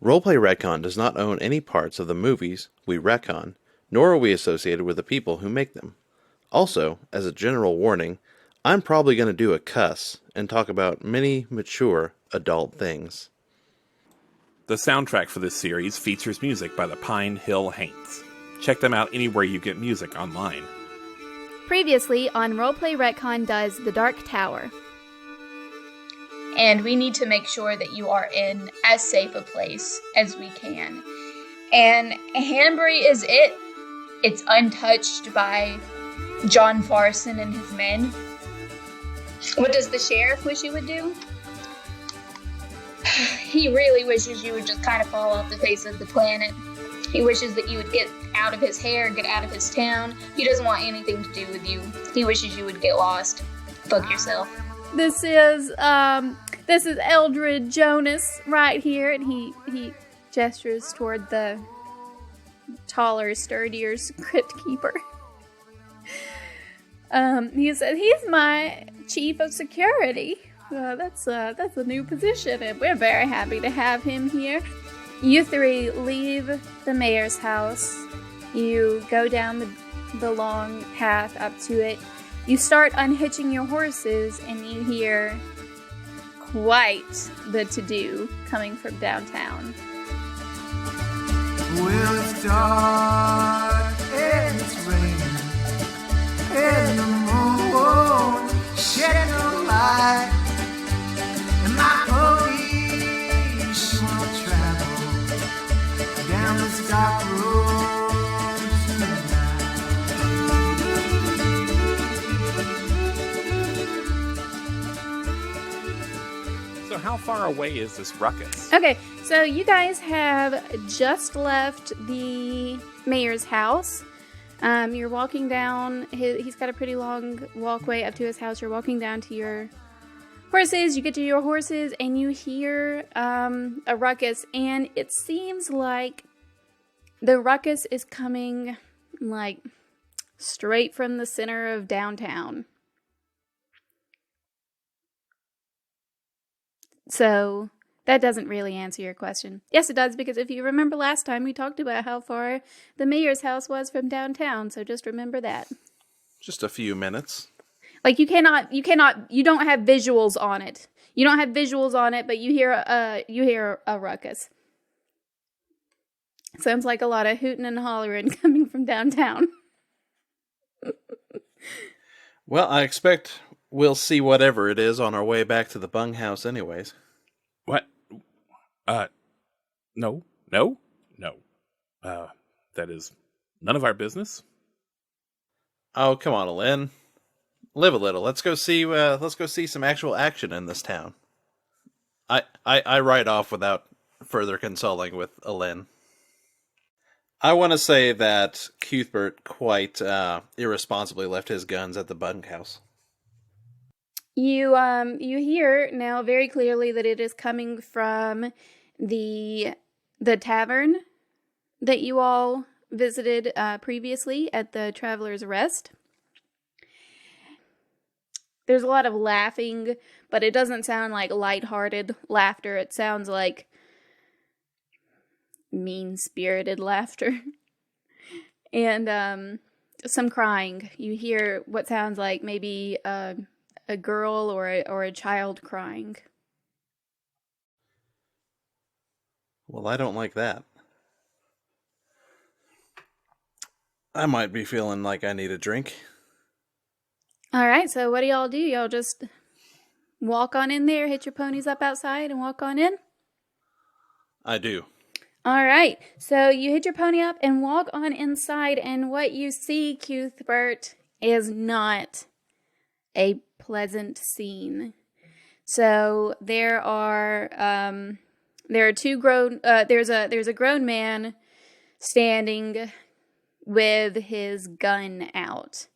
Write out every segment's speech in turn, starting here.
Roleplay Retcon does not own any parts of the movies we retcon, nor are we associated with the people who make them. Also, as a general warning, I'm probably going to do a cuss and talk about many mature adult things. The soundtrack for this series features music by the Pine Hill Haints. Check them out anywhere you get music online. Previously on Roleplay Retcon does The Dark Tower. And we need to make sure that you are in as safe a place as we can. And Hanbury is it. It's untouched by John Farson and his men. What does the sheriff wish you would do? He really wishes you would just kind of fall off the face of the planet. He wishes that you would get out of his hair, get out of his town. He doesn't want anything to do with you. He wishes you would get lost. Fuck yourself. This is Eldred Jonas right here, and he gestures toward the taller, sturdier crypt keeper. He said, he's my chief of security. That's a new position, and we're very happy to have him here. You three leave the mayor's house. You go down the long path up to it. You start unhitching your horses, and you hear quite the to-do coming from downtown. Well, it's dark and it's raining, and the moon shed no light, and my police won't travel down this dark road tonight. So how far away is this Ruckus? Okay, so you guys have just left the mayor's house. You're walking down, he's got a pretty long walkway up to his house. You're walking down to your horses, you get to your horses, and you hear a ruckus, and it seems like the ruckus is coming, like, straight from the center of downtown. So, that doesn't really answer your question. Yes, it does, because if you remember last time, we talked about how far the mayor's house was from downtown, so just remember that. Just a few minutes. Like, you don't have visuals on it. You don't have visuals on it, but you hear a ruckus. Sounds like a lot of hooting and hollering coming from downtown. Well, I expect we'll see whatever it is on our way back to the bunghouse anyways. What? No. That is none of our business. Oh, come on, Alen. Live a little. Let's go see some actual action in this town. I ride off without further consulting with Alen. I want to say that Cuthbert quite irresponsibly left his guns at the bunkhouse. You hear now very clearly that it is coming from the tavern that you all visited previously at the Traveler's Rest. There's a lot of laughing, but it doesn't sound like lighthearted laughter. It sounds like mean-spirited laughter. And some crying. You hear what sounds like maybe a girl or a child crying. Well, I don't like that. I might be feeling like I need a drink. Alright, so what do y'all do? Y'all just walk on in there, hit your ponies up outside, and walk on in? I do. Alright, so you hit your pony up and walk on inside, and what you see, Cuthbert, is not a pleasant scene. So there are two grown there's a grown man standing with his gun out,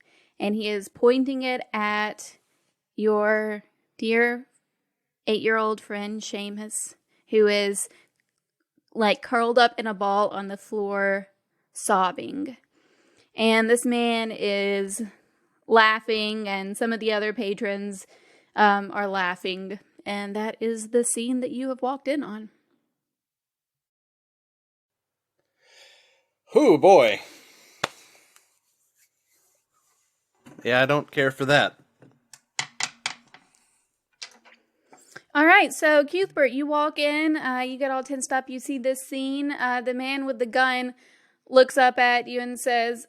and he is pointing it at your dear 8-year-old friend Seamus, who is like curled up in a ball on the floor sobbing. And this man is laughing, and some of the other patrons are laughing, and that is the scene that you have walked in on. Oh boy. Yeah, I don't care for that. All right, so Cuthbert, you walk in, you get all tensed up, you see this scene. The man with the gun looks up at you and says,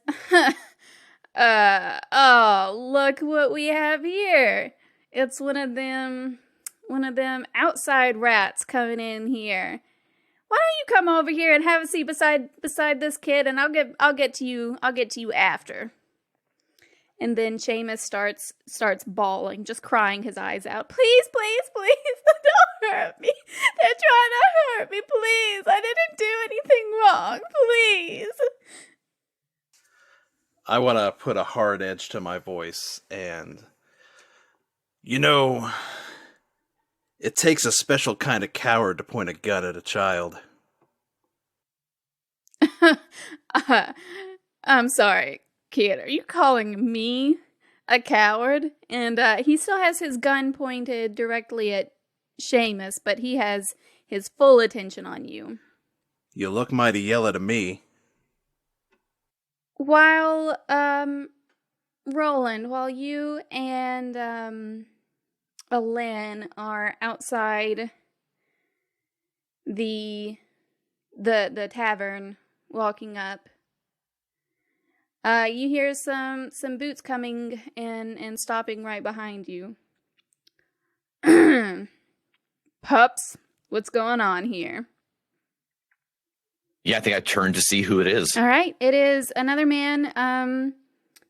oh, look what we have here. It's one of them outside rats coming in here. Why don't you come over here and have a seat beside this kid, and I'll get to you after. And then Seamus starts bawling, just crying his eyes out. Please, please, please, don't hurt me. They're trying to hurt me, please. I didn't do anything wrong, please. I want to put a hard edge to my voice, and... You know, it takes a special kind of coward to point a gun at a child. I'm sorry, kid. Are you calling me a coward? And he still has his gun pointed directly at Seamus, but he has his full attention on you. You look mighty yellow to me. While, Roland, while you and, Alen are outside the tavern walking up, you hear some boots coming in and stopping right behind you. Pups, what's going on here? Yeah, I think I turned to see who it is. All right, it is another man.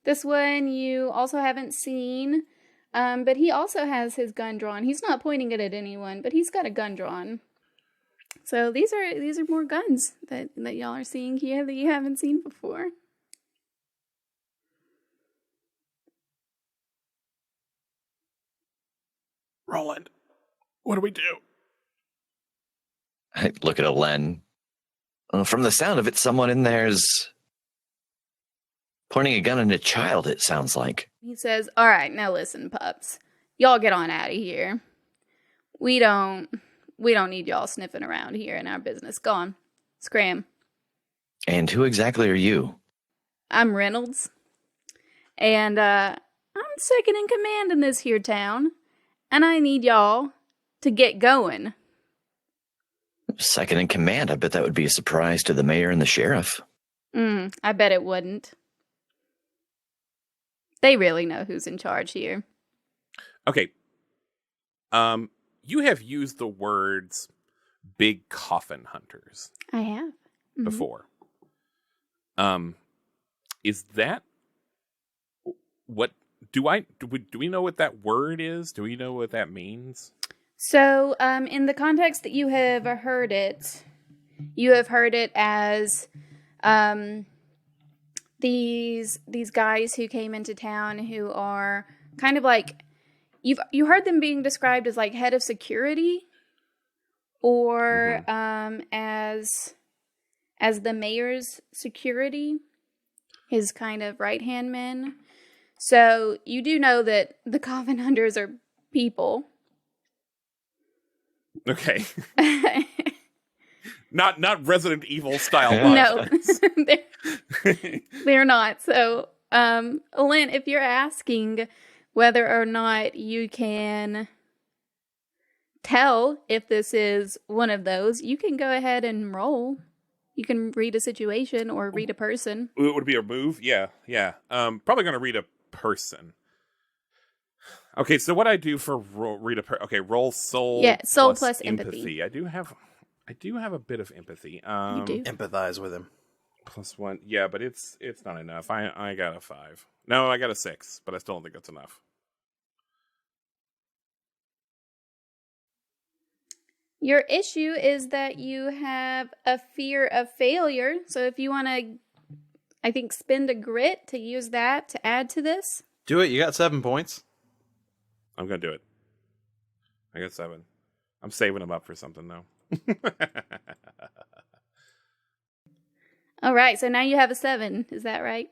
This one you also haven't seen, but he also has his gun drawn. He's not pointing it at anyone, but he's got a gun drawn. So these are more guns that y'all are seeing here that you haven't seen before. Roland, what do we do? I look at Alen. From the sound of it, someone in there's pointing a gun at a child, it sounds like. He says, all right, now listen, pups. Y'all get on out of here. We don't need y'all sniffing around here in our business. Go on. Scram. And who exactly are you? I'm Reynolds. And, I'm second in command in this here town. And I need y'all to get going. Second in command. I bet that would be a surprise to the mayor and the sheriff. I bet it wouldn't. They really know who's in charge here. Okay. You have used the words big coffin hunters I have. Mm-hmm. before. Is that what do we know what that word is? Do we know what that means? So, in the context that you have heard it as these guys who came into town who are kind of like you heard them being described as like head of security or as the mayor's security, his kind of right-hand men. So you do know that the coffin hunters are people. Okay. Not Resident Evil style. No, they're not. So, Lynn, if you're asking whether or not you can tell if this is one of those, you can go ahead and roll. You can read a situation or read a person. It would be a move? Yeah. Probably going to read a person. Okay, so what I do for roll soul. Yeah, soul plus empathy. I do have a bit of empathy. You do. Empathize with him. +1. Yeah, but it's not enough. I got a 5. No, I got a 6, but I still don't think that's enough. Your issue is that you have a fear of failure. So if you want to, I think, spend a grit to use that to add to this. Do it. You got 7 points. I'm going to do it. I got 7. I'm saving them up for something, though. All right, so now you have a 7. Is that right?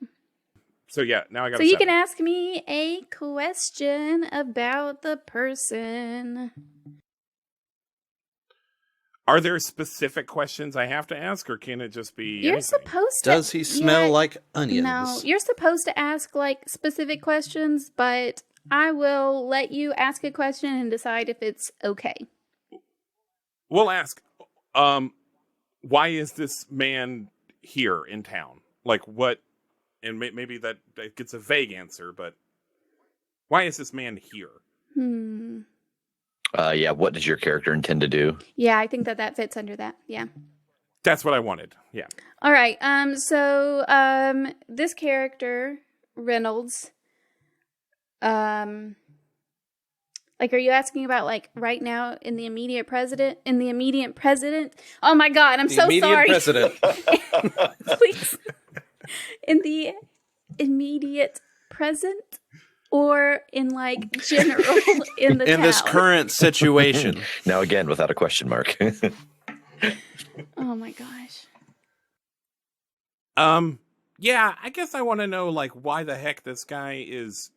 So yeah, now I got. So a you 7. can ask me a question about the person. Are there specific questions I have to ask, or can it just be You're anything? supposed to. Does he smell Yeah, like onions? No, you're supposed to ask like specific questions, but I will let you ask a question and decide if it's okay. We'll ask, why is this man here in town? Like, what? And maybe that gets a vague answer, but why is this man here? Yeah, what does your character intend to do? Yeah, I think that fits under that. Yeah. That's what I wanted. Yeah. All right. So this character Reynolds, like, are you asking about like right now in the immediate president? Oh my God, I'm so immediate sorry. president. Please. In the immediate present, or in like general in the In town? this current situation. Now again, without a question mark. Oh my gosh. Yeah, I guess I want to know, like, why the heck this guy is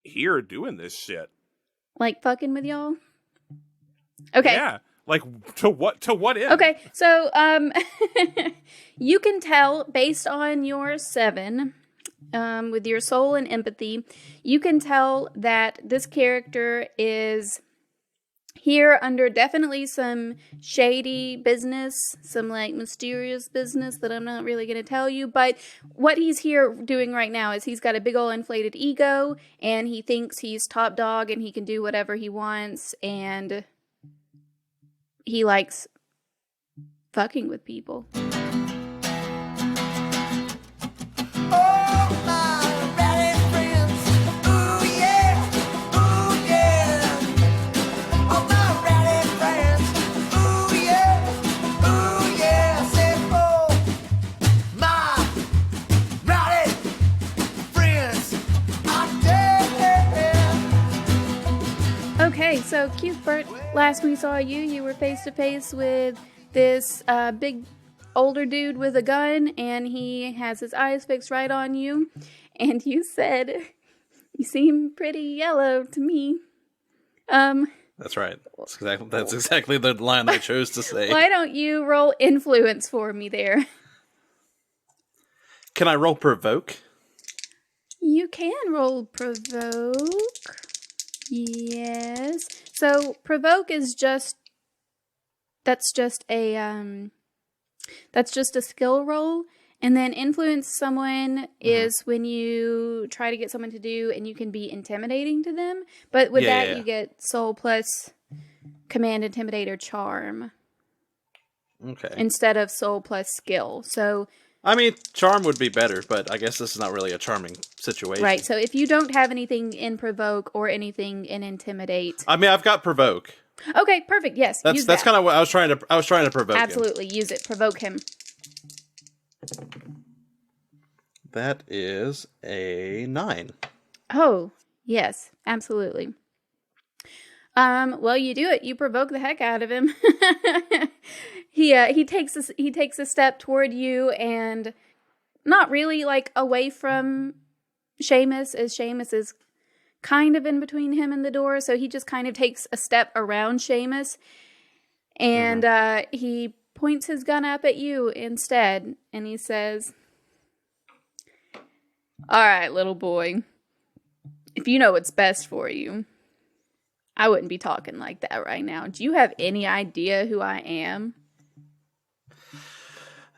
here doing this shit. Like fucking with y'all? Okay. Yeah. Like, to what end? Okay, so you can tell based on your 7, with your soul and empathy, you can tell that this character is here under definitely some shady business, some like mysterious business that I'm not really going to tell you, but what he's here doing right now is he's got a big old inflated ego, and he thinks he's top dog and he can do whatever he wants, and he likes fucking with people. Oh, my rowdy friends. Ooh, yeah. Ooh, yeah. Oh, my rowdy friends. Ooh, yeah. Ooh, yeah. I said, oh, my rowdy friends. I'm dead. Okay, so Cuthbert, last we saw you were face to face with this big older dude with a gun, and he has his eyes fixed right on you, and you said, "You seem pretty yellow to me." That's right. That's exactly the line I chose to say. Why don't you roll influence for me there? Can I roll provoke? You can roll provoke. Yes. So provoke is just that's just a skill roll, and then influence someone is when you try to get someone to do and you can be intimidating to them. But with that you get soul plus command, intimidate, or charm. Okay. Instead of soul plus skill. So I mean, charm would be better, but I guess this is not really a charming situation. right. So if you don't have anything in provoke or anything in intimidate. I mean, I've got provoke. Okay, perfect. Yes. That's kind of what I was trying to provoke him. Absolutely. Use it. Provoke him. That is a 9. Oh, yes, absolutely. Well, you do it. You provoke the heck out of him. He takes a step toward you, and not really like away from Seamus, as Seamus is kind of in between him and the door, so he just kind of takes a step around Seamus, and he points his gun up at you instead, and he says, "All right, little boy, if you know what's best for you, I wouldn't be talking like that right now. Do you have any idea who I am?"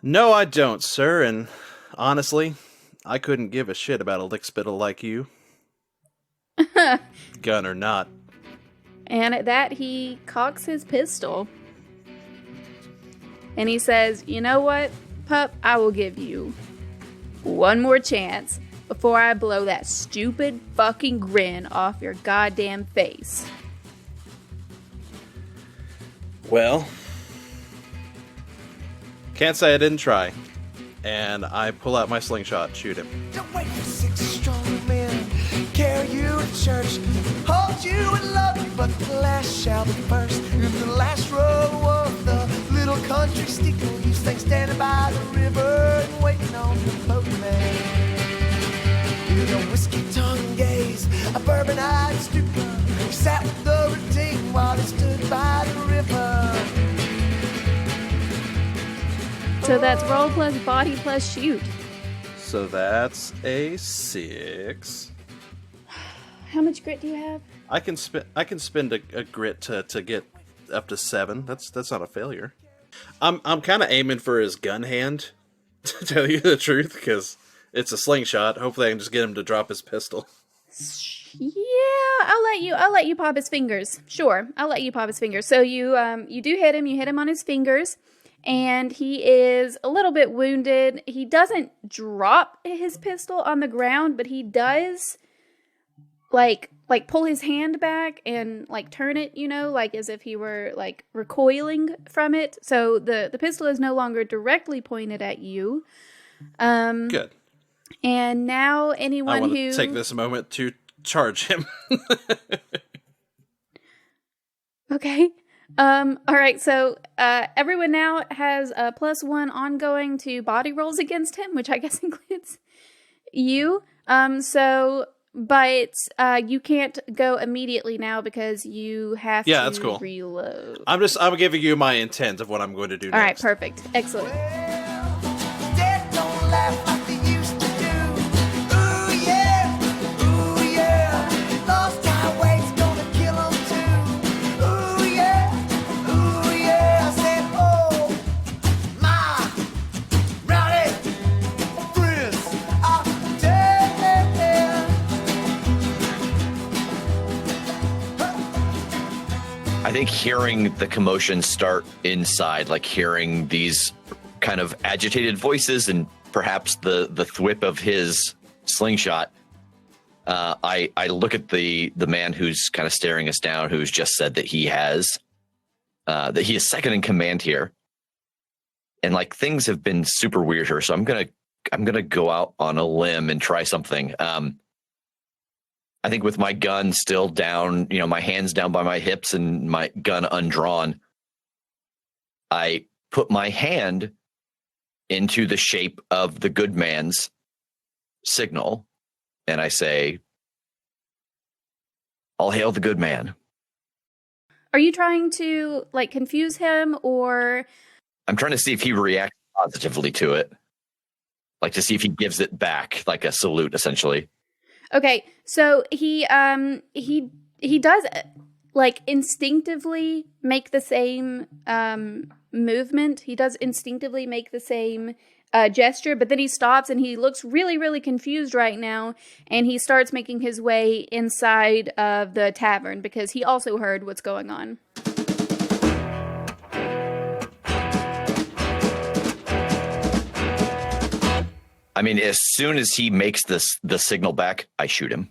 No, I don't, sir, and honestly, I couldn't give a shit about a lickspittle like you. Gun or not. And at that, he cocks his pistol. And he says, "You know what, pup? I will give you one more chance before I blow that stupid fucking grin off your goddamn face." Well, can't say I didn't try. And I pull out my slingshot and shoot him. Don't wait for 6 strong men carry you to church, hold you and love you, but the last shall be first. In the last row of the little country steeple, you stay standing by the river and waiting on the boatman. With a whiskey tongue gaze, a bourbon-eyed stupor, he sat with the redeemed while he stood by the river. So that's roll plus body plus shoot. So that's a 6. How much grit do you have? I can spend a grit to get up to 7. That's not a failure. I'm kind of aiming for his gun hand, to tell you the truth, because it's a slingshot. Hopefully, I can just get him to drop his pistol. Yeah, I'll let you pop his fingers. Sure, I'll let you pop his fingers. So you do hit him. You hit him on his fingers, and he is a little bit wounded. He doesn't drop his pistol on the ground, but he does like pull his hand back and like turn it, like as if he were like recoiling from it. So the pistol is no longer directly pointed at you. Good. And now anyone I want who to take this moment to charge him. Okay. All right. So everyone now has a +1 ongoing to body rolls against him, which I guess includes you. But you can't go immediately now because you have to that's cool. reload. I'm giving you my intent of what I'm going to do All right. next. Perfect. Excellent. Dead don't laugh like they used to do. Ooh yeah, lost highway's gonna kill 'em too. Ooh yeah, I said oh my rowdy friends are dead. I think hearing the commotion start inside, like hearing these kind of agitated voices and perhaps the thwip of his slingshot, I look at the man who's kind of staring us down, who's just said that he is second in command here, and like things have been super weird here. So I'm gonna go out on a limb and try something. I think with my gun still down, my hands down by my hips and my gun undrawn, I put my hand into the shape of the good man's signal, and I say, "All hail the good man." Are you trying to like confuse him, or I'm trying to see if he reacts positively to it, like to see if he gives it back, like a salute, essentially. Okay, so he does like instinctively make the same movement. He does instinctively make the same gesture, but then he stops and he looks really, really confused right now, and he starts making his way inside of the tavern because he also heard what's going on. I mean, as soon as he makes the signal back, I shoot him.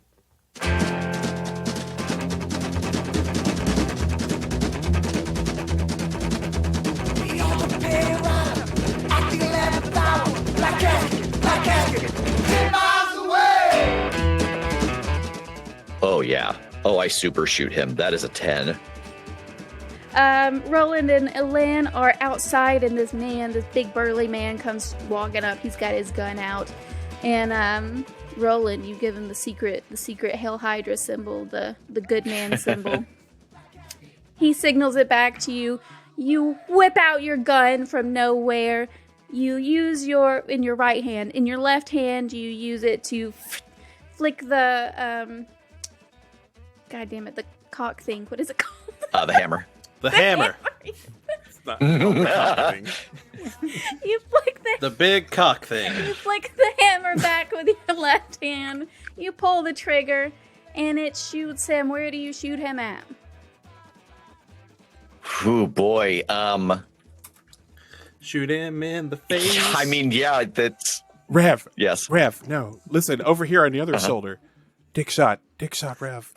Oh, yeah. Oh, I super shoot him. That is a 10. Roland and Elaine are outside, and this big burly man comes walking up. He's got his gun out, and Roland, you give him the secret Hail Hydra symbol, the good man symbol. He signals it back to you. You whip out your gun from nowhere. You use in your right hand. In your left hand, you use it to flick the God damn it, the cock thing. What is it called? The hammer. The hammer. It's not thing. You flick The big cock thing. You flick the hammer back with your left hand. You pull the trigger, and it shoots him. Where do you shoot him at? Oh boy. Shoot him in the face. I mean, yeah, that's Rev. yes. Rev, no. Listen, over here on the other shoulder. Dick shot, Rev.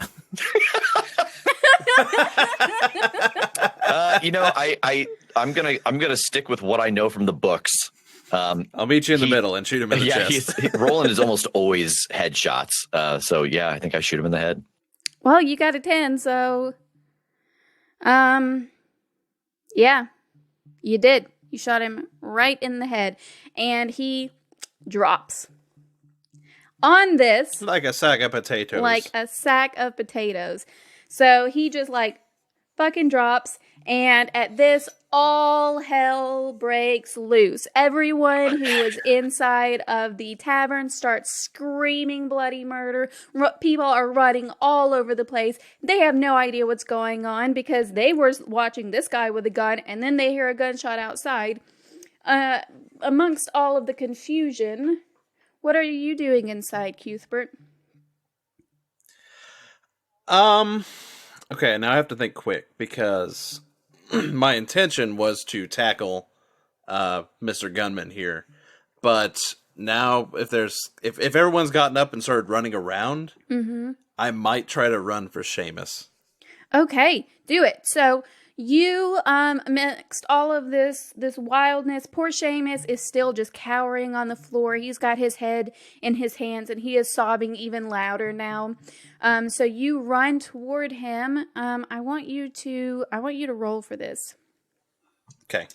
I'm gonna stick with what I know from the books. I'll meet you in the middle and shoot him in the chest. Roland is almost always headshots. So yeah, I think I shoot him in the head. Well, you got a 10, so yeah, you did. You shot him right in the head, and he drops. On Like a sack of potatoes. Like a sack of potatoes. So he just like fucking drops. And at this, all hell breaks loose. Everyone who was inside of the tavern starts screaming bloody murder. People are running all over the place. They have no idea what's going on because they were watching this guy with a gun, and then they hear a gunshot outside. Amongst all of the confusion, what are you doing inside, Cuthbert? Okay, now I have to think quick because my intention was to tackle Mr. Gunman here, but now if everyone's gotten up and started running around, I might try to run for Seamus. Okay, do it. So you amidst all of this wildness, poor Seamus is still just cowering on the floor. He's got his head in his hands and he is sobbing even louder now. So you run toward him. I want you to roll for this. Okay.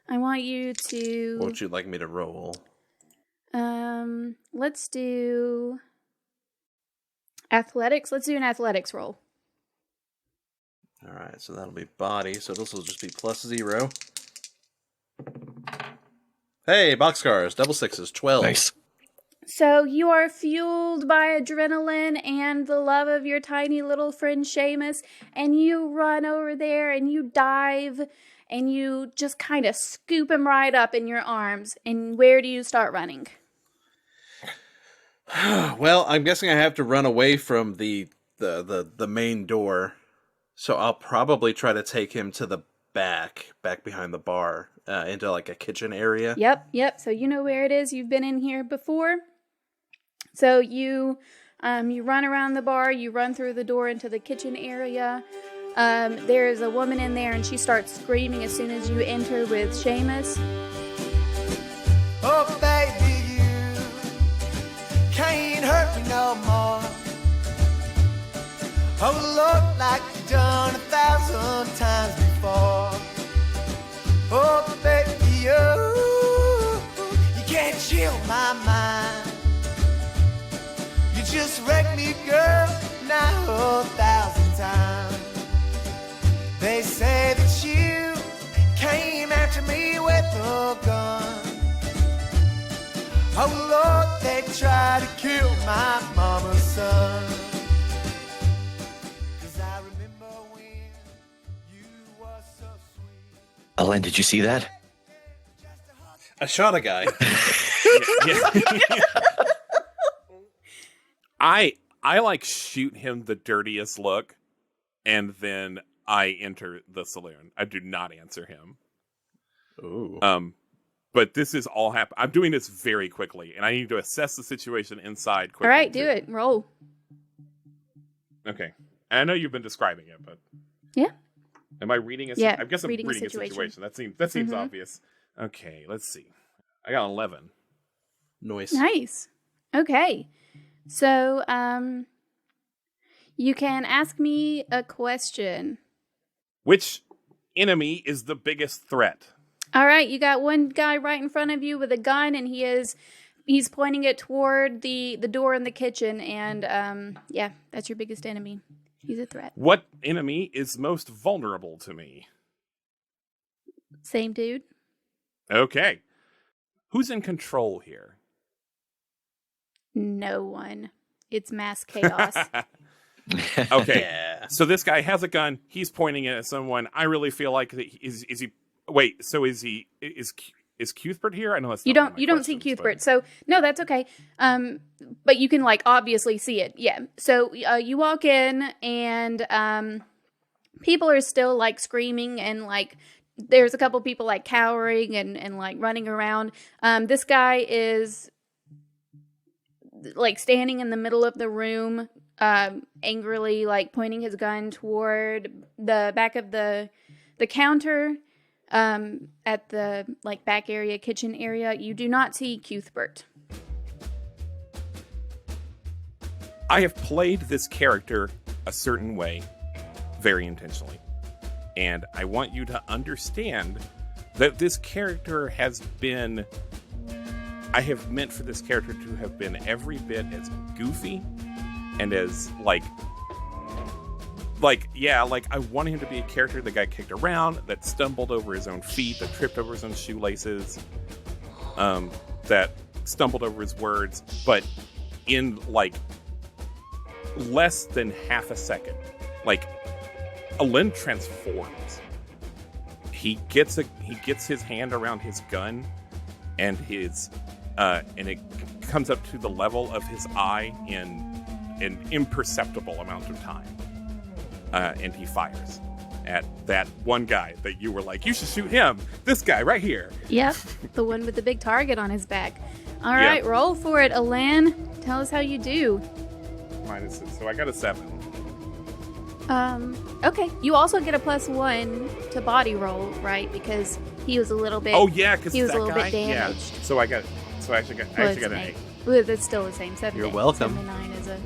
I want you to. What would you like me to roll? Let's do athletics. Let's do an athletics roll. Alright, so that'll be body, so this will just be +0. Hey, boxcars, double sixes, 12. Nice. So you are fueled by adrenaline and the love of your tiny little friend Seamus, and you run over there and you dive and you just kind of scoop him right up in your arms. And where do you start running? Well, I'm guessing I have to run away from the main door. So I'll probably try to take him to the back behind the bar, into like a kitchen area. Yep. So you know where it is. You've been in here before. So you run around the bar. You run through the door into the kitchen area. There's a woman in there, and she starts screaming as soon as you enter with Seamus. Oh, baby, you can't hurt me no more. Oh, Lord, like you've done 1,000 times before. Oh, baby, you can't chill my mind. You just wrecked me, girl, now 1,000 times. They say that you came after me with a gun. Oh, Lord, they tried to kill my mama's son. Ellen, did you see that? I shot a guy. I like shoot him the dirtiest look, and then I enter the saloon. I do not answer him. Ooh. But this is all happen. I'm doing this very quickly, and I need to assess the situation inside quickly. All right, do it. Roll. Okay. And I know you've been describing it, but Yeah. Am I reading a? Yeah, I guess I'm reading a situation. That seems obvious. Okay, let's see. I got 11. Nice. Okay. So, you can ask me a question. Which enemy is the biggest threat? All right, you got one guy right in front of you with a gun, and he's pointing it toward the door in the kitchen, and yeah, that's your biggest enemy. He's a threat. What enemy is most vulnerable to me? Same dude. Okay. Who's in control here? No one. It's mass chaos. Okay. Yeah. So this guy has a gun. He's pointing it at someone. I really feel like is he? Wait. So is Cuthbert here? I know that's you don't see Cuthbert. So no, that's okay. But you can like obviously see it. Yeah. So you walk in and people are still like screaming and like there's a couple people like cowering and like running around. This guy is like standing in the middle of the room, angrily like pointing his gun toward the back of the counter. At the like back area, kitchen area, you do not see Cuthbert. I have played this character a certain way, very intentionally. And I want you to understand that this character has been... I have meant for this character to have been every bit as goofy and as, like, like, yeah, like I want him to be a character that got kicked around, that stumbled over his own feet, that tripped over his own shoelaces, that stumbled over his words, but in like less than half a second, like Alen transforms. He gets his hand around his gun, and and it comes up to the level of his eye in an imperceptible amount of time. And he fires at that one guy that you were like, you should shoot him. This guy right here. Yep, the one with the big target on his back. All right, roll for it, Alen. Tell us how you do. So I got a 7. Okay. You also get a +1 to body roll, right? Because he was a little bit. Oh yeah, because he was that a little guy? bit damaged. Yeah. So I actually got an 8. Well, that's still the same. 7. You're welcome. 79 is a.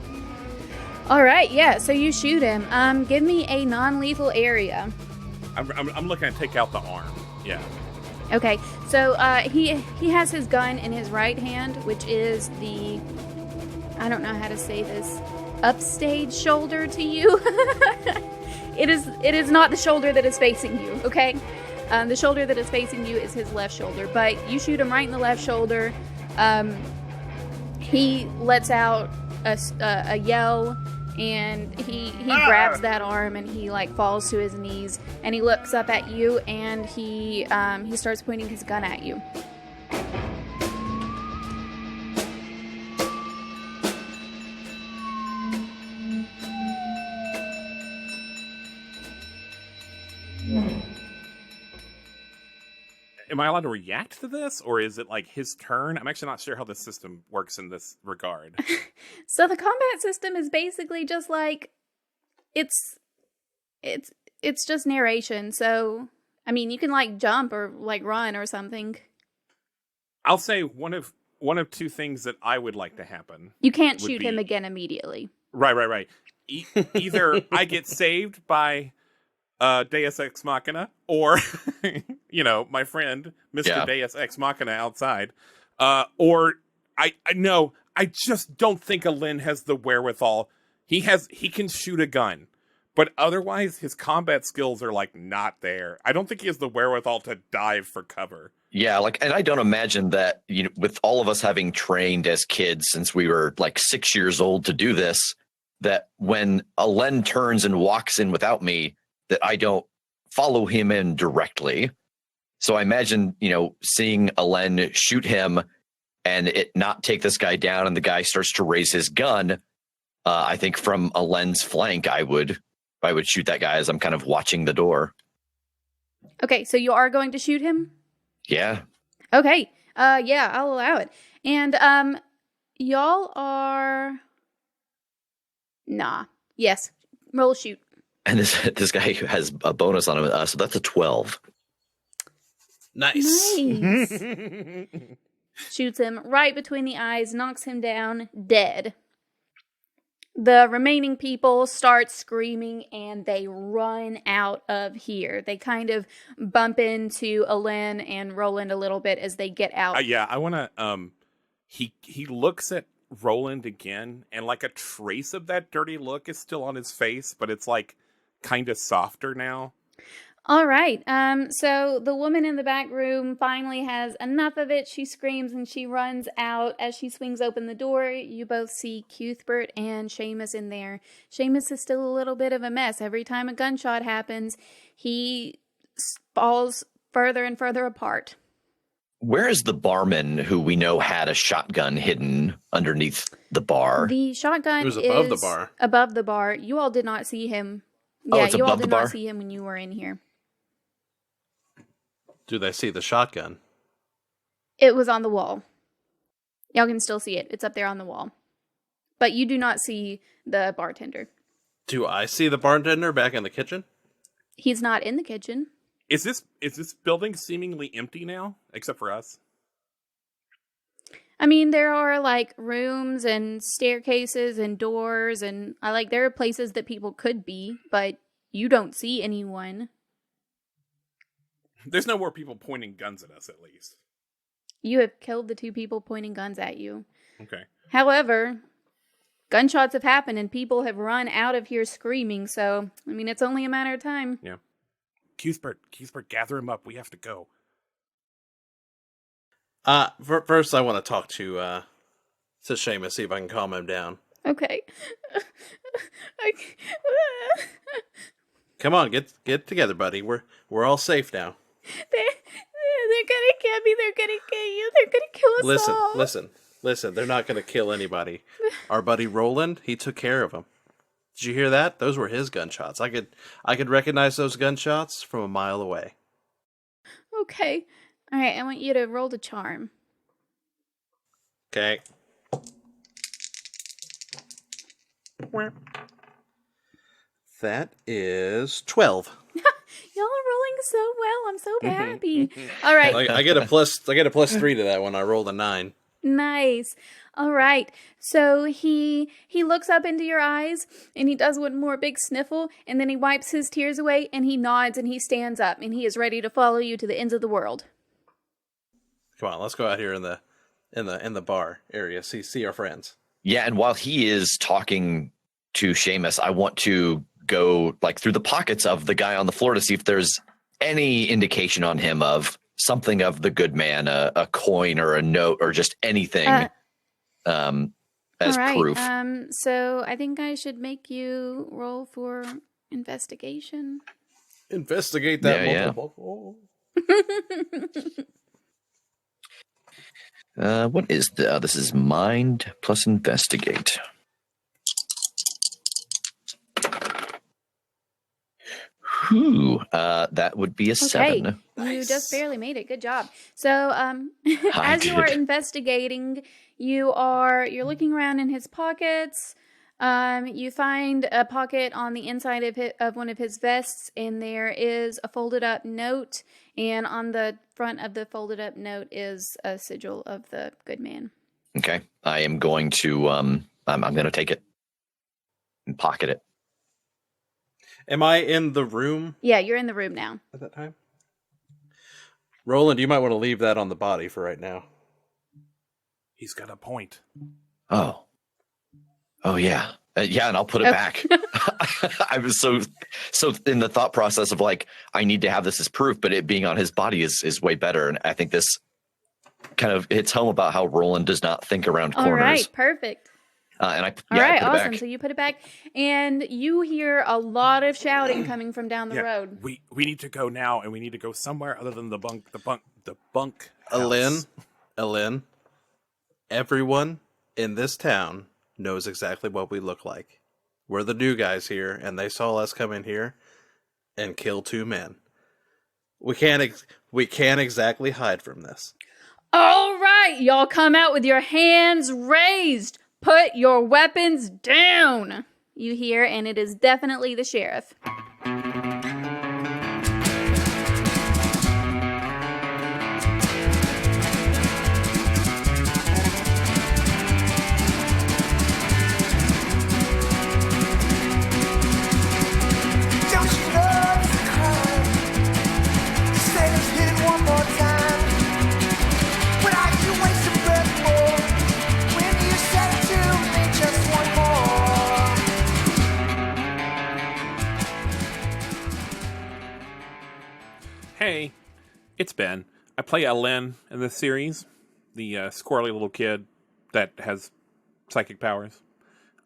All right, yeah. So you shoot him. Give me a non-lethal area. I'm looking to take out the arm. Yeah. Okay. So he has his gun in his right hand, which is the. I don't know how to say this. Upstage shoulder to you. It is not the shoulder that is facing you. Okay. The shoulder that is facing you is his left shoulder, but you shoot him right in the left shoulder. He lets out a yell, and he grabs that arm, and he like falls to his knees, and he looks up at you, and he starts pointing his gun at you. Am I allowed to react to this, or is it like his turn? I'm actually not sure how the system works in this regard. So the combat system is basically just like it's just narration. So I mean, you can like jump or like run or something. I'll say one of two things that I would like to happen. You can't shoot him again immediately. Right. Either I get saved by Deus Ex Machina, or my friend Mr. Deus Ex Machina outside, or I just don't think Alen has the wherewithal. He can shoot a gun, but otherwise his combat skills are like not there. I don't think he has the wherewithal to dive for cover. Yeah, and I don't imagine that, with all of us having trained as kids since we were like 6 years old to do this, that when Alen turns and walks in without me, that I don't follow him in directly. So I imagine, seeing Alen shoot him and it not take this guy down, and the guy starts to raise his gun. I think from Alen's flank, I would shoot that guy as I'm kind of watching the door. Okay, so you are going to shoot him? Yeah. Okay. Yeah, I'll allow it. And y'all are. Nah. Yes. Roll shoot. And this guy has a bonus on him, so that's a 12. Nice. Shoots him right between the eyes, knocks him down, dead. The remaining people start screaming, and they run out of here. They kind of bump into Alen and Roland a little bit as they get out. I want to. He looks at Roland again, and like a trace of that dirty look is still on his face, but it's like kind of softer now. All right. So the woman in the back room finally has enough of it. She screams and she runs out. As she swings open the door, you both see Cuthbert and Seamus in there. Seamus is still a little bit of a mess. Every time a gunshot happens, he falls further and further apart. Where is the barman who we know had a shotgun hidden underneath the bar? The shotgun is above the bar. Above the bar. You all did not see him. Oh, Yeah, it's you all above the did bar? not see him when you were in here. Do they see the shotgun? It was on the wall. Y'all can still see it. It's up there on the wall. But you do not see the bartender. Do I see the bartender back in the kitchen? He's not in the kitchen. Is this building seemingly empty now, except for us? I mean, there are like rooms and staircases and doors, and there are places that people could be, but you don't see anyone. There's no more people pointing guns at us, at least. You have killed the 2 people pointing guns at you. Okay. However, gunshots have happened and people have run out of here screaming. So, I mean, it's only a matter of time. Yeah. Cuthbert, gather him up. We have to go. First I want to talk to Seamus, see if I can calm him down. Okay. Come on, get together, buddy. We're all safe now. They're gonna get me. They're gonna get you. They're gonna kill us all. Listen. They're not gonna kill anybody. Our buddy Roland, he took care of him. Did you hear that? Those were his gunshots. I could recognize those gunshots from a mile away. Okay. All right. I want you to roll the charm. Okay. That is 12. Y'all are rolling so well. I'm so happy. All right. I get a plus 3 to that one. I rolled a 9. Nice. All right. So he looks up into your eyes and he does one more big sniffle and then he wipes his tears away and he nods and he stands up and he is ready to follow you to the ends of the world. Come on, let's go out here in the bar area. See our friends. Yeah, and while he is talking to Seamus, I want to go like through the pockets of the guy on the floor to see if there's any indication on him of something of the good man, a coin or a note or just anything as proof. So I think I should make you roll for investigation. Investigate that multiple. What is this is mind plus investigate. That would be a 7. Nice. You just barely made it. Good job. So, as you are investigating, you're looking around in his pockets. You find a pocket on the inside of one of his vests, and there is a folded up note. And on the front of the folded up note is a sigil of the good man. Okay, I am going to I'm going to take it and pocket it. Am I in the room? Yeah, you're in the room now. At that time? Roland, you might want to leave that on the body for right now. He's got a point. Oh yeah. And I'll put it back. I was so in the thought process of like, I need to have this as proof, but it being on his body is way better. And I think this kind of hits home about how Roland does not think around corners. All right, perfect. I put awesome. it back. So you put it back, and you hear a lot of shouting coming from down the road. We need to go now, and we need to go somewhere other than the bunk house. Alin, everyone in this town knows exactly what we look like. We're the new guys here, and they saw us come in here and kill 2 men. We can't exactly hide from this. All right, y'all come out with your hands raised. Put your weapons down. You hear, and it is definitely the sheriff. Hey, it's Ben. I play Alen in this series, the squirrely little kid that has psychic powers.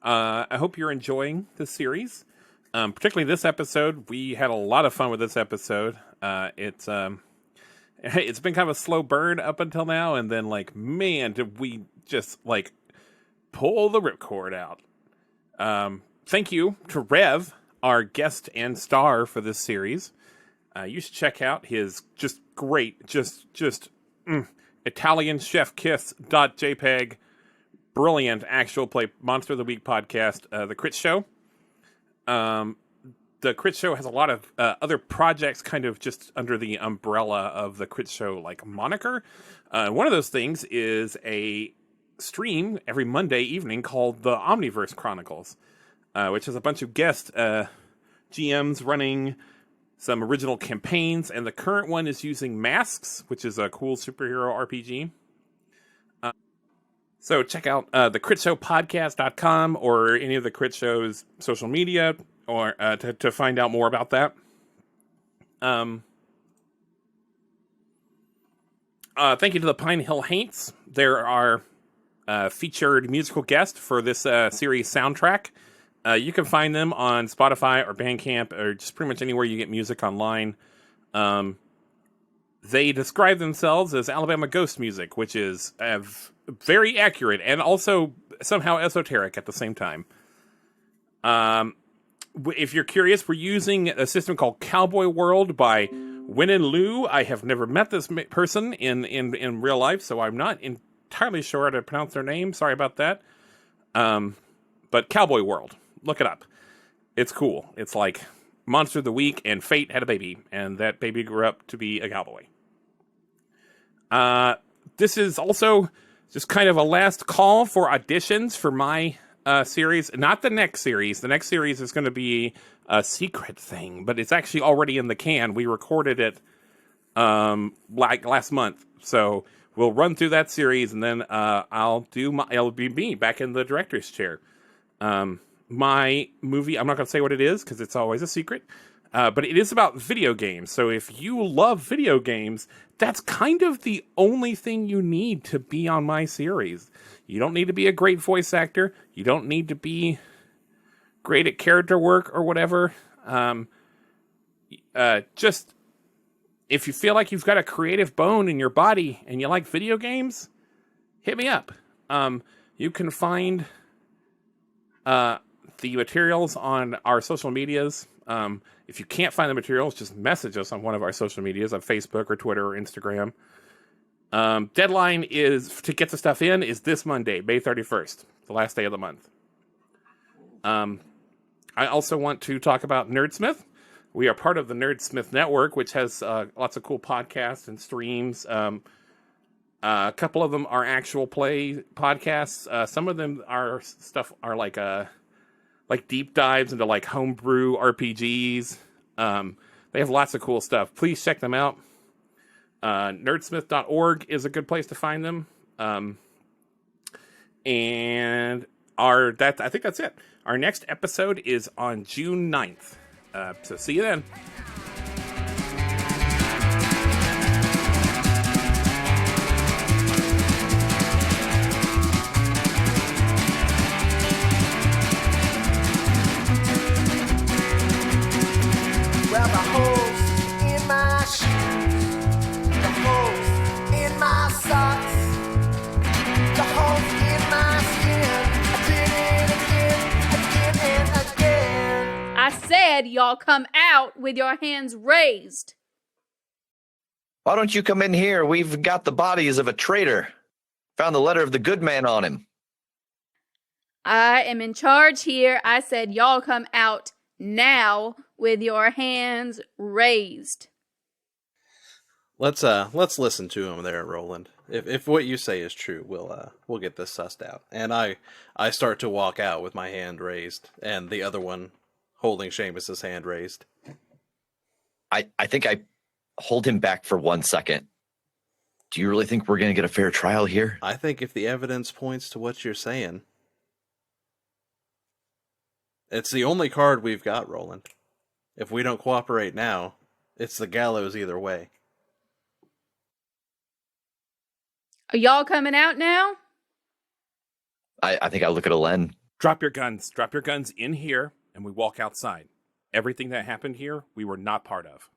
I hope you're enjoying this series, particularly this episode. We had a lot of fun with this episode. It's been kind of a slow burn up until now, and then like, man, did we just like pull the ripcord out. Thank you to Rev, our guest and star for this series. You should check out his just great, Italian chef kiss.jpg, brilliant actual play Monster of the Week podcast, The Critshow. The Critshow has a lot of other projects kind of just under the umbrella of the Critshow like moniker. One of those things is a stream every Monday evening called the Omniverse Chronicles, which is a bunch of guest GMs running some original campaigns, and the current one is using Masks, which is a cool superhero RPG. So check out the CritshowPodcast.com or any of the Critshow's social media or to find out more about that. Thank you to the Pine Hill Haints. They're our featured musical guest for this series soundtrack. You can find them on Spotify or Bandcamp or just pretty much anywhere you get music online. They describe themselves as Alabama ghost music, which is very accurate and also somehow esoteric at the same time. If you're curious, we're using a system called Cowboy World by Win and Lou. I have never met this person in real life, so I'm not entirely sure how to pronounce their name. Sorry about that. But Cowboy World, look it up. It's cool. It's like Monster of the Week and Fate had a baby, and that baby grew up to be a cowboy. This is also just kind of a last call for auditions for my series. Not the next series. The next series is going to be a secret thing, but it's actually already in the can. We recorded it like last month, so we'll run through that series, and then it'll be me back in the director's chair. My movie, I'm not going to say what it is because it's always a secret, but it is about video games. So if you love video games, that's kind of the only thing you need to be on my series. You don't need to be a great voice actor. You don't need to be great at character work or whatever. Just if you feel like you've got a creative bone in your body and you like video games, hit me up. You can find the materials on our social medias. If you can't find the materials, just message us on one of our social medias on Facebook or Twitter or Instagram. Deadline is to get the stuff in is this Monday, May 31st, the last day of the month. I also want to talk about Nerdsmith. We are part of the Nerdsmith Network, which has lots of cool podcasts and streams. A couple of them are actual play podcasts. Some of them are like deep dives into like homebrew RPGs. They have lots of cool stuff. Please check them out. Nerdsmith.org is a good place to find them. And I think that's it. Our next episode is on June 9th. So see you then. Well, the holes in my shoes, the holes in my socks, the holes in my skin. I did it again and again. I said y'all come out with your hands raised. Why don't you come in here? We've got the bodies of a traitor. Found the letter of the good man on him. I am in charge here. I said y'all come out now with your hands raised. Let's listen to him there, Roland. If what you say is true, we'll get this sussed out. And I start to walk out with my hand raised, and the other one holding Seamus's hand raised. I think I hold him back for 1 second. Do you really think we're going to get a fair trial here? I think if the evidence points to what you're saying, it's the only card we've got, Roland. If we don't cooperate now, it's the gallows either way. Are y'all coming out now? I think I look at Alen. Drop your guns. Drop your guns in here, and we walk outside. Everything that happened here, we were not part of.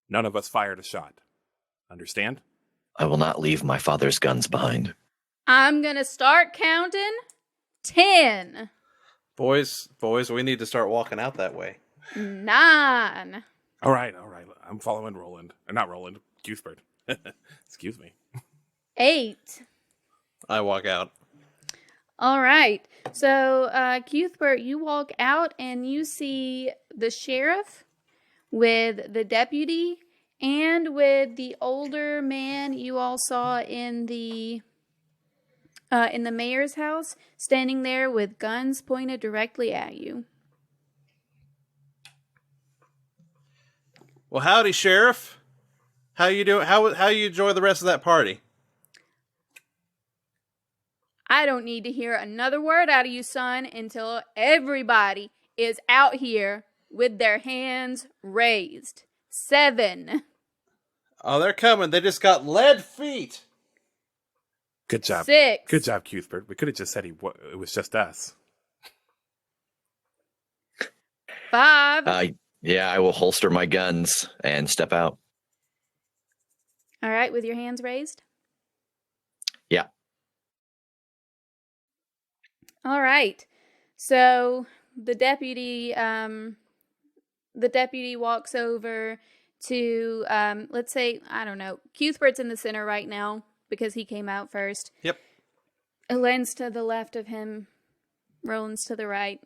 None of us fired a shot. Understand? I will not leave my father's guns behind. I'm gonna start counting 10. Boys, we need to start walking out that way. 9. All right. I'm following Roland. Or not Roland, Cuthbert. Excuse me. 8. I walk out. All right. So, Cuthbert, you walk out and you see the sheriff with the deputy and with the older man you all saw in the mayor's house, standing there with guns pointed directly at you. Well, howdy, Sheriff. How you doing? How you enjoy the rest of that party? I don't need to hear another word out of you, son, until everybody is out here with their hands raised. 7. Oh, they're coming. They just got lead feet. Good job. 6. Good job, Cuthbert. We could have just said it was just us. 5. Yeah, I will holster my guns and step out. All right, with your hands raised. Yeah. All right. So the deputy walks over to let's say, I don't know, Cuthbert's in the center right now because he came out first. Yep. Elaine's to the left of him. Roland's to the right.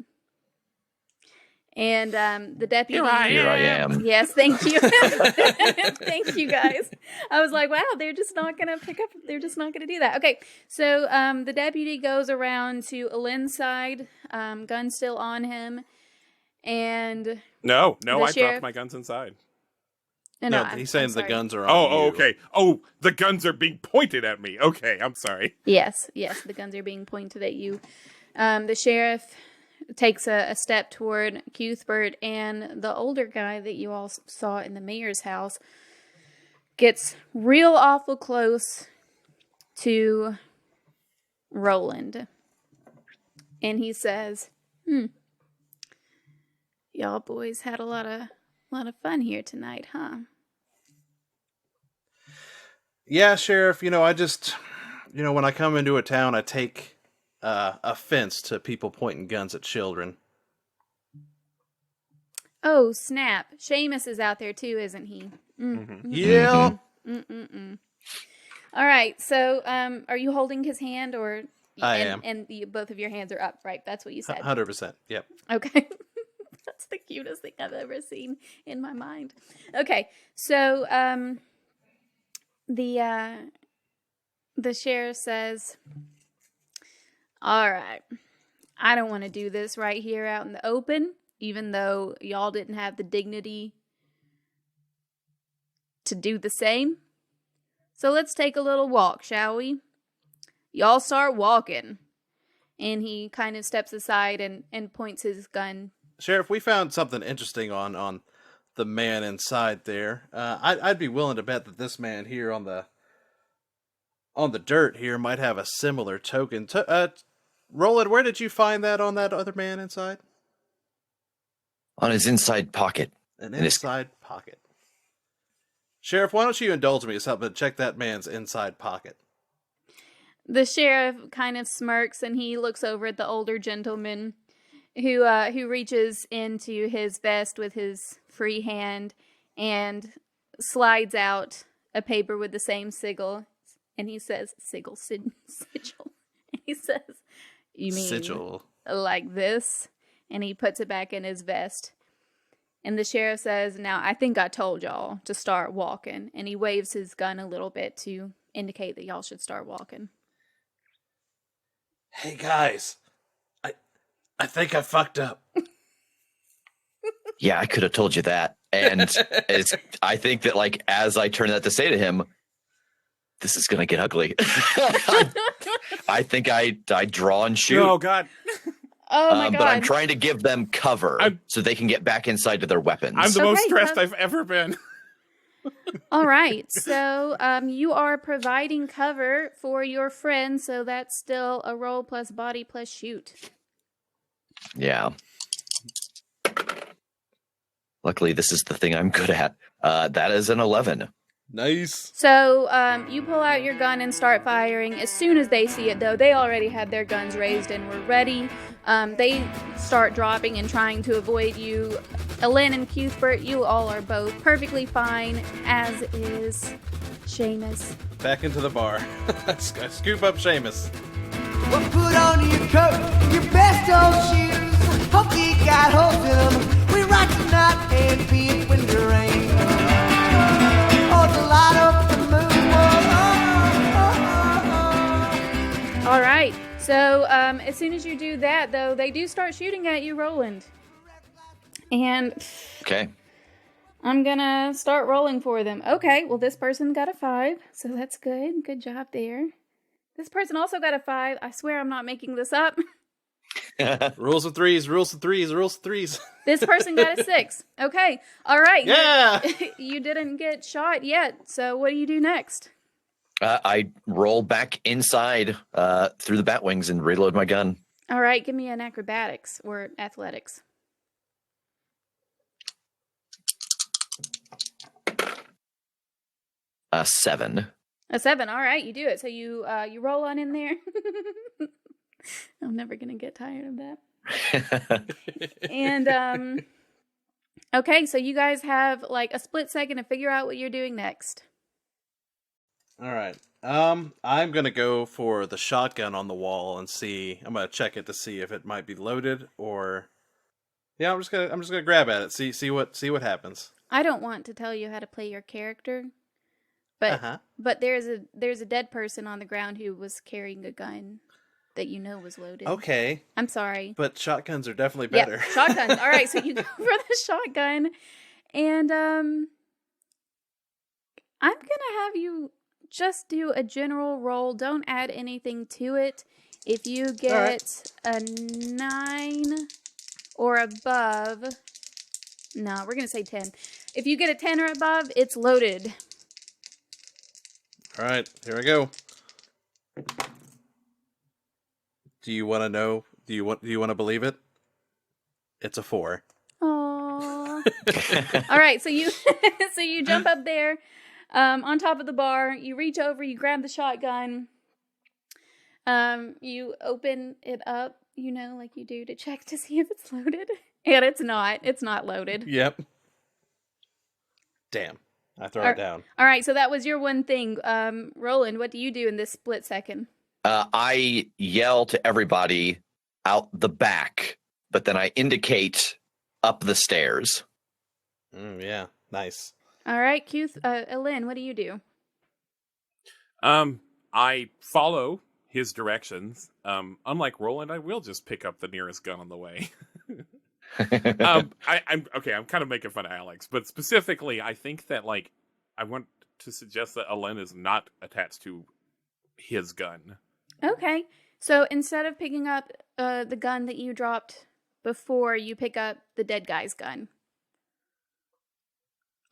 And the deputy... Here I am. Yes, thank you. Thank you, guys. I was like, wow, they're just not going to pick up. They're just not going to do that. Okay, so the deputy goes around to Elaine's side, gun still on him, and... No, The I sheriff- dropped my guns inside. No, I'm he's saying the sorry. guns are on Oh, you. okay. Oh, the guns are being pointed at me. Okay, I'm sorry. Yes, the guns are being pointed at you. The sheriff takes a step toward Cuthbert, and the older guy that you all saw in the mayor's house gets real awful close to Roland. And he says, y'all boys had a lot of fun here tonight, huh? Yeah, Sheriff, I just, when I come into a town, I take offense to people pointing guns at children. Oh, snap. Seamus is out there too, isn't he? Yeah. All right, so are you holding his hand, or... I am. And both of your hands are up, right? That's what you said. 100%. Yep. Okay. That's the cutest thing I've ever seen in my mind. Okay, so the sheriff says, all right, I don't want to do this right here out in the open, even though y'all didn't have the dignity to do the same. So let's take a little walk, shall we? Y'all start walking. And he kind of steps aside and points his gun. Sheriff, we found something interesting on the man inside there. I'd be willing to bet that this man here on the dirt here might have a similar token. Roland, where did you find that on that other man inside? On his inside pocket. An In his- inside pocket. Sheriff, why don't you indulge me with something and check that man's inside pocket? The sheriff kind of smirks and he looks over at the older gentleman who reaches into his vest with his free hand and slides out a paper with the same sigil. And he says, sigil. And he says, you mean Sigil. like this? And he puts it back in his vest. And the sheriff says, now, I think I told y'all to start walking. And he waves his gun a little bit to indicate that y'all should start walking. Hey, guys. I think I fucked up. Yeah, I could have told you that. And I think that, like, as I turn that to say to him, this is going to get ugly. I think I draw and shoot. Oh, God. Oh, my God. But I'm trying to give them cover so they can get back inside to their weapons. I'm the most Okay, stressed I've ever been. All right, so you are providing cover for your friend, so that's still a roll plus body plus shoot. Yeah. Luckily, this is the thing I'm good at. That is an 11. Nice. So you pull out your gun and start firing. As soon as they see it, though, they already had their guns raised and were ready. They start dropping and trying to avoid you. Elaine and Cuthbert, you all are both perfectly fine, as is Seamus. Back into the bar. I scoop up Seamus. Well, put on your coat, your best old shoes. Hope you got holes in them. We ride tonight and be it when the rain. Oh, the light up the moon. Oh. All right, so as soon as you do that, though, they do start shooting at you, Roland. And Okay. I'm gonna start rolling for them. Okay, well, this person got a 5, so that's good. Good job there. This person also got a 5. I swear I'm not making this up. Rules of threes, rules of threes, rules of threes. This person got a 6. Okay. All right. Yeah! You didn't get shot yet. So what do you do next? I roll back inside through the bat wings and reload my gun. All right. Give me an acrobatics or athletics. 7. A 7. All right. You do it. So you roll on in there. I'm never going to get tired of that. And, okay. So you guys have like a split second to figure out what you're doing next. All right. I'm gonna go for the shotgun on the wall and see. I'm gonna check it to see if it might be loaded or. Yeah, I'm just gonna grab at it. See what happens. I don't want to tell you how to play your character, but but there's a dead person on the ground who was carrying a gun that you know was loaded. Okay. I'm sorry, but shotguns are definitely better. Yeah, shotguns. All right, so you go for the shotgun, and I'm gonna have you just do a general roll. Don't add anything to it. If you get a 9 or above, no, we're going to say 10. If you get a 10 or above, it's loaded. All right, here I go. Do you want to know? Do you want to believe it? It's a 4. Aww. All right, so you jump up there. On top of the bar, you reach over, you grab the shotgun, you open it up, like you do to check to see if it's loaded. And it's not loaded. Yep. Damn. I throw it down. All right, so that was your one thing. Roland, what do you do in this split second? I yell to everybody out the back, but then I indicate up the stairs. Yeah, nice. All right, Lynn, what do you do? I follow his directions. Unlike Roland, I will just pick up the nearest gun on the way. I'm kind of making fun of Alex, but specifically, I think that I want to suggest that Alen is not attached to his gun. Okay, so instead of picking up the gun that you dropped before, you pick up the dead guy's gun.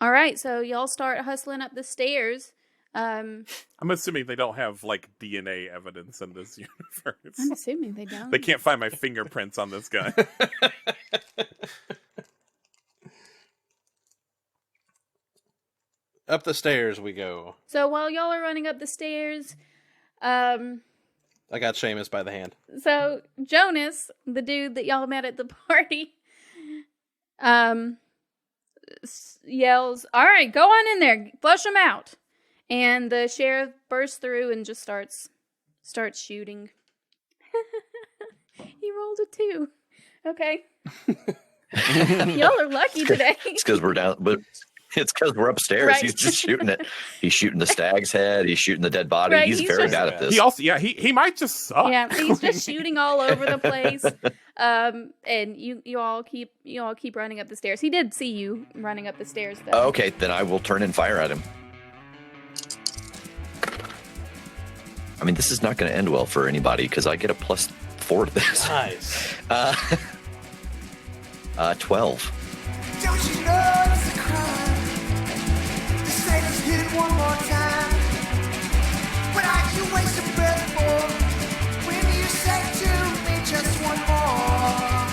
All right, so y'all start hustling up the stairs. I'm assuming they don't have DNA evidence in this universe. I'm assuming they don't. They can't find my fingerprints on this gun. Up the stairs we go. So while y'all are running up the stairs, I got Seamus by the hand. So Jonas, the dude that y'all met at the party, yells, "All right, go on in there, flush them out." And the sheriff bursts through and just starts shooting. He rolled a 2. Okay. Y'all are lucky today. It's because we're down, but it's because we're upstairs. Right. He's just shooting it. He's shooting the stag's head. He's shooting the dead body. Right, he's very bad at this. He also, he might just suck. Yeah, he's just shooting all over the place. And you all keep running up the stairs. He did see you running up the stairs, though. Okay, then I will turn and fire at him. I mean, this is not going to end well for anybody because I get a +4 to this. Nice. 12. Don't you know it's a crime to say let's hit it one more time? What are you wasting breath for when you say to me just one more?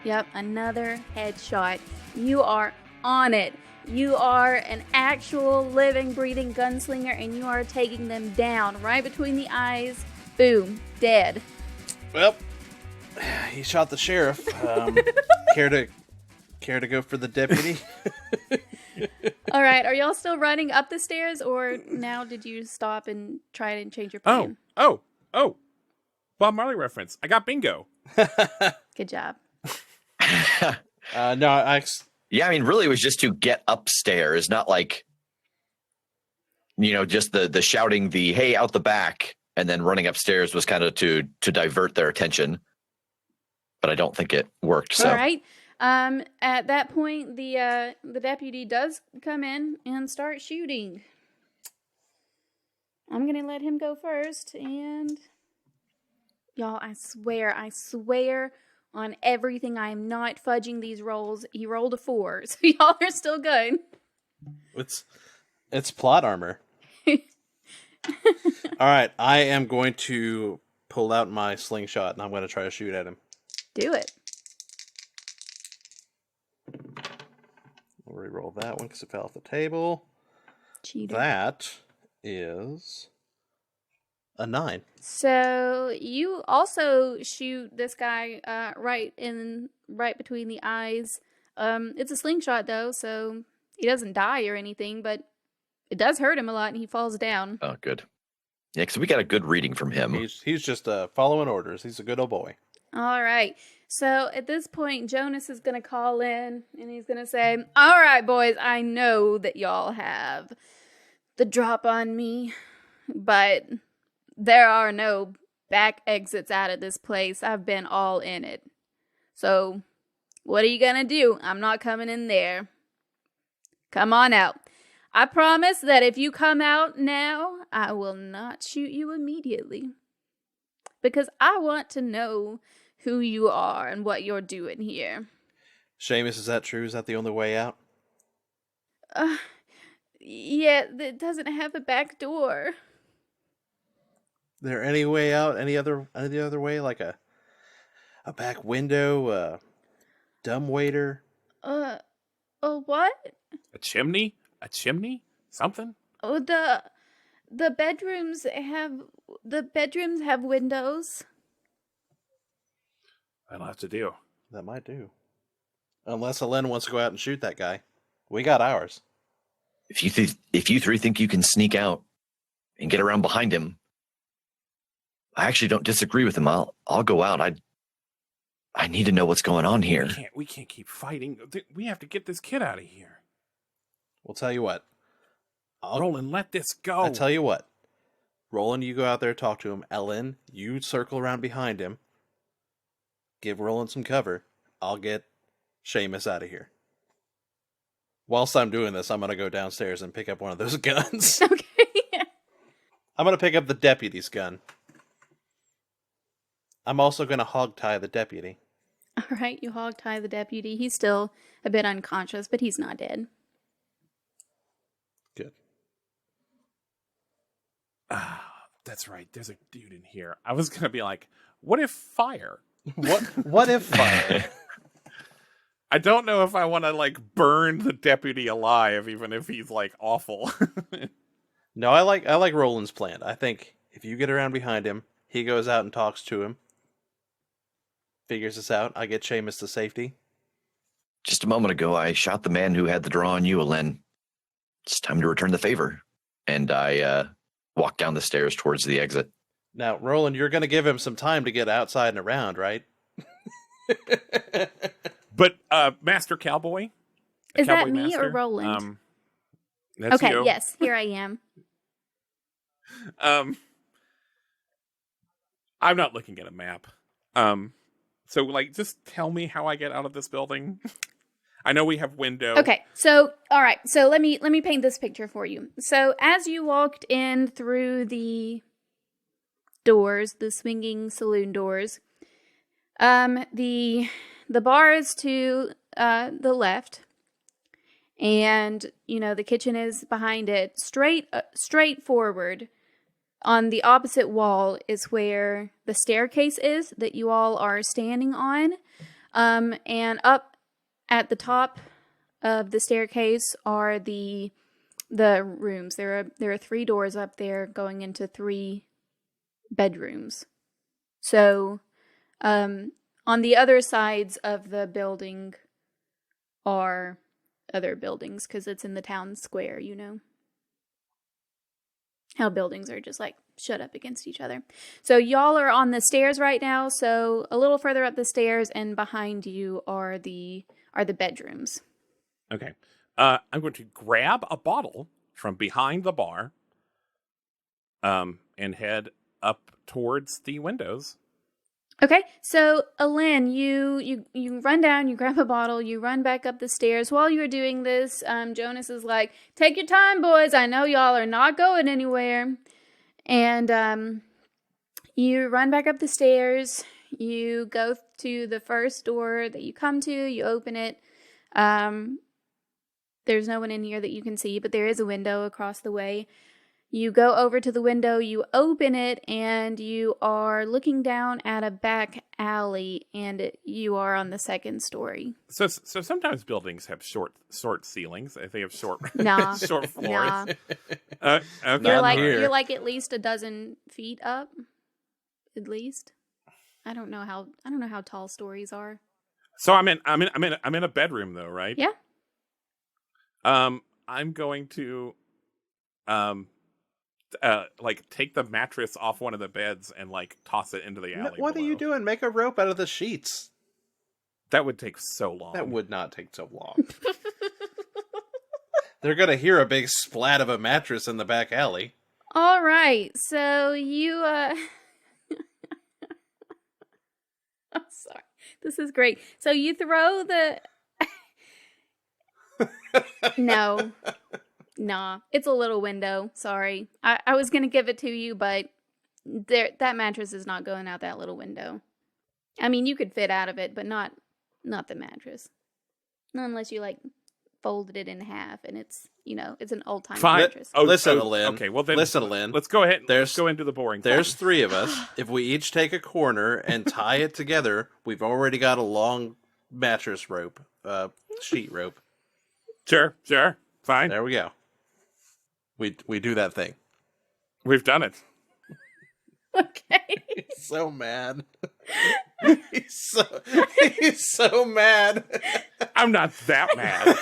Yep, another headshot. You are on it. You are an actual living, breathing gunslinger, and you are taking them down right between the eyes. Boom, dead. Well, he shot the sheriff. Care to go for the deputy? All right, are y'all still running up the stairs, or now did you stop and try and change your plan? Oh! Bob Marley reference. I got bingo. Good job. No, Yeah, I mean, really, it was just to get upstairs, not just the shouting, the hey, out the back, and then running upstairs was kind of to divert their attention. But I don't think it worked. So. All right. At that point, the deputy does come in and start shooting. I'm going to let him go first. And y'all, I swear on everything, I am not fudging these rolls. He rolled a 4, so y'all are still good. It's plot armor. All right, I am going to pull out my slingshot and I'm going to try to shoot at him. Do it. We'll re-roll that one because it fell off the table. Cheater. That is a 9. So you also shoot this guy right between the eyes. It's a slingshot though, so he doesn't die or anything, but it does hurt him a lot and he falls down. Oh, good. Yeah, because we got a good reading from him. He's just following orders. He's a good old boy. All right. So at this point, Jonas is going to call in and he's going to say, all right, boys, I know that y'all have the drop on me, but there are no back exits out of this place. I've been all in it. So what are you going to do? I'm not coming in there. Come on out. I promise that if you come out now, I will not shoot you immediately. Because I want to know who you are and what you're doing here. Seamus, is that true? Is that the only way out? Yeah, it doesn't have a back door. Is there any way out? Any other way? Like a back window? A dumbwaiter? What? A chimney? A chimney? Something? Oh, the bedrooms have windows. That'll have to do. That might do. Unless Elen wants to go out and shoot that guy. We got ours. If you three think you can sneak out and get around behind him, I actually don't disagree with him. I'll go out. I need to know what's going on here. We can't keep fighting. We have to get this kid out of here. We'll tell you what. Roland, let this go. I'll tell you what. Roland, you go out there, talk to him. Ellen, you circle around behind him. Give Roland some cover. I'll get Seamus out of here. Whilst I'm doing this, I'm going to go downstairs and pick up one of those guns. Okay. I'm going to pick up the deputy's gun. I'm also going to hog-tie the deputy. All right, you hog-tie the deputy. He's still a bit unconscious, but he's not dead. Good. That's right. There's a dude in here. I was going to be like, what if fire? What if fire? I don't know if I want to like burn the deputy alive, even if he's like awful. No, I like Roland's plan. I think if you get around behind him, he goes out and talks to him, figures this out. I get Seamus to safety. Just a moment ago, I shot the man who had the draw on you, Elen. It's time to return the favor. And I walk down the stairs towards the exit. Now, Roland, you're going to give him some time to get outside and around, right? But Master Cowboy? Is that Cowboy me Master? or Roland? That's Okay, you. yes, here I am. I'm not looking at a map. So like, just tell me how I get out of this building. I know we have window. Okay, so all right, so let me paint this picture for you. So as you walked in through the doors, the swinging saloon doors, the bar is to the left, and the kitchen is behind it. Straight forward, on the opposite wall is where the staircase is that you all are standing on, and up at the top of the staircase are the rooms. There are 3 doors up there going into 3 bedrooms. So, on the other sides of the building are other buildings because it's in the town square, How buildings are just like shut up against each other. So y'all are on the stairs right now. So a little further up the stairs and behind you are the bedrooms. Okay. I'm going to grab a bottle from behind the bar, and head up towards the windows. Okay, so Alen, you run down, you grab a bottle, you run back up the stairs. While you're doing this, Jonas is like, "Take your time, boys. I know y'all are not going anywhere." And you run back up the stairs. You go to the first door that you come to. You open it. There's no one in here that you can see, but there is a window across the way. You go over to the window, you open it, and you are looking down at a back alley, and you are on the second story. So sometimes buildings have short ceilings. They have short Nah. short floors. Nah. Okay. You're like at least a dozen feet up, at least. I don't know how tall stories are. So I'm in a bedroom though, right? Yeah. I'm going to like take the mattress off one of the beds and like toss it into the alley. What are you doing? Make a rope out of the sheets. That would take so long. That would not take so long. They're gonna hear a big splat of a mattress in the back alley. All right. So you I'm sorry. This is great. So you throw the No. Nah. It's a little window. Sorry. I was going to give it to you, but that mattress is not going out that little window. I mean, you could fit out of it, but not the mattress. Not unless you like folded it in half and it's an old-time mattress. Listen, Lynn. Okay, well then listen, Lynn. Let's go ahead. Let's go into the boring. There's part. 3 of us. If we each take a corner and tie it together, we've already got a long mattress rope, sheet rope. Sure, fine. There we go. We do that thing. We've done it. Okay. He's so mad. He's so mad. I'm not that mad.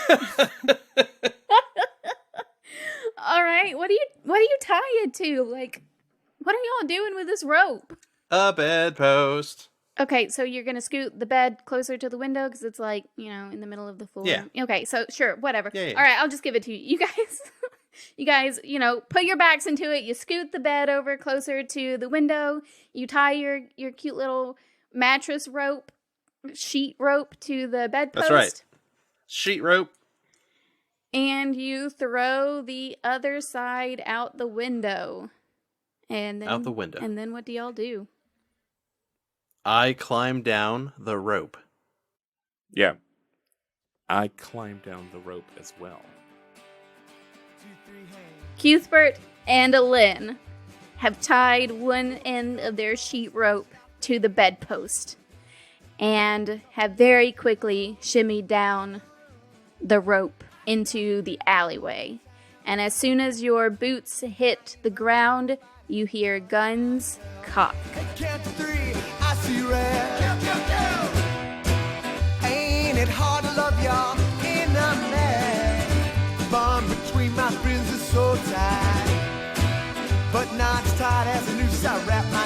All right. What do you tie it to? Like, what are y'all doing with this rope? A bedpost. Okay, so you're going to scoot the bed closer to the window because it's like, in the middle of the floor. Yeah. Okay, so sure, whatever. Yeah. All right, I'll just give it to you. You guys, put your backs into it. You scoot the bed over closer to the window. You tie your cute little mattress rope, sheet rope to the bedpost. That's right. Sheet rope. And you throw the other side out the window. And then, Out the window. And then what do y'all do? I climb down the rope. Yeah. I climb down the rope as well. Cuthbert and Lynn have tied one end of their sheet rope to the bedpost and have very quickly shimmied down the rope into the alleyway. And as soon as your boots hit the ground, you hear guns cock. Count to 3, I see red. Ain't it hard to love y'all in a mess? Bond between my friends is so tight, but not as tight as a noose I wrap my